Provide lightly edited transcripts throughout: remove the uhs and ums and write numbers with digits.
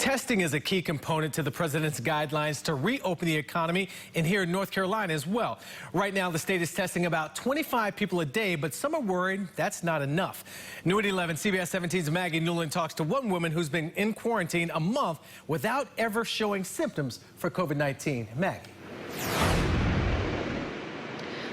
Testing is a key component to the president's guidelines to reopen the economy, and here in North Carolina as well. Right now, the state is testing about 25 people a day, but some are worried that's not enough. New at 11, CBS 17's Maggie Newland talks to one woman who's been in quarantine a month without ever showing symptoms for COVID-19. Maggie.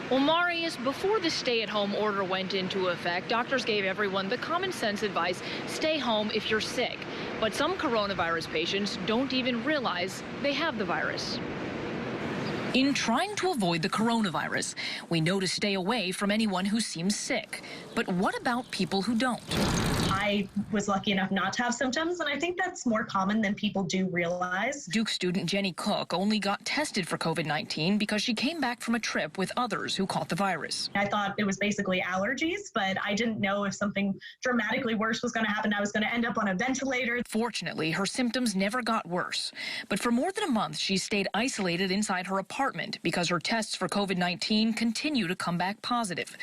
Well, Marius, before the stay-at-home order went into effect, doctors gave everyone the common sense advice, stay home if you're sick. But some coronavirus patients don't even realize they have the virus. In trying to avoid the coronavirus, we know to stay away from anyone who seems sick. But what about people who don't? I was lucky enough not to have symptoms, and I think that's more common than people do realize. Duke student Jenny Cook only got tested for COVID-19 because she came back from a trip with others who caught the virus. I thought it was basically allergies, but I didn't know if something dramatically worse was going to happen. I was going to end up on a ventilator. Fortunately, her symptoms never got worse. But for more than a month, she stayed isolated inside her apartment because her tests for COVID-19 continue to come back positive.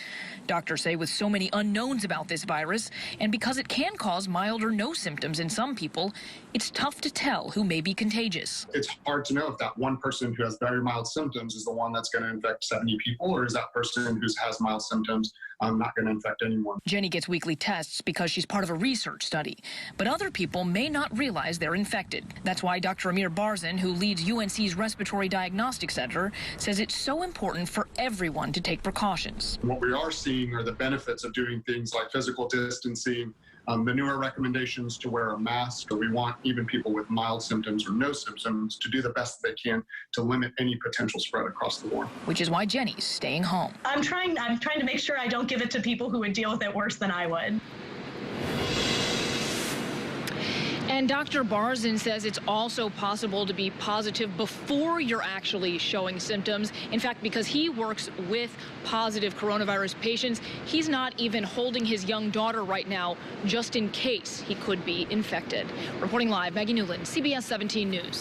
Doctors say with so many unknowns about this virus, and because it can cause mild or no symptoms in some people, it's tough to tell who may be contagious. It's hard to know if that one person who has very mild symptoms is the one that's going to infect 70 people, or is that person who has mild symptoms not going to infect anyone. Jenny gets weekly tests because she's part of a research study, but other people may not realize they're infected. That's why Dr. Amir Barzan, who leads UNC's Respiratory Diagnostic Center, says it's so important for everyone to take precautions. What we are seeing are the benefits of doing things like physical distancing, the newer recommendations to wear a mask, or we want even people with mild symptoms or no symptoms to do the best they can to limit any potential spread across the board. Which is why Jenny's staying home. I'm trying to make sure I don't give it to people who would deal with it worse than I would. And Dr. Barzan says it's also possible to be positive before you're actually showing symptoms. In fact, because he works with positive coronavirus patients, he's not even holding his young daughter right now just in case he could be infected. Reporting live, Maggie Newland, CBS 17 News.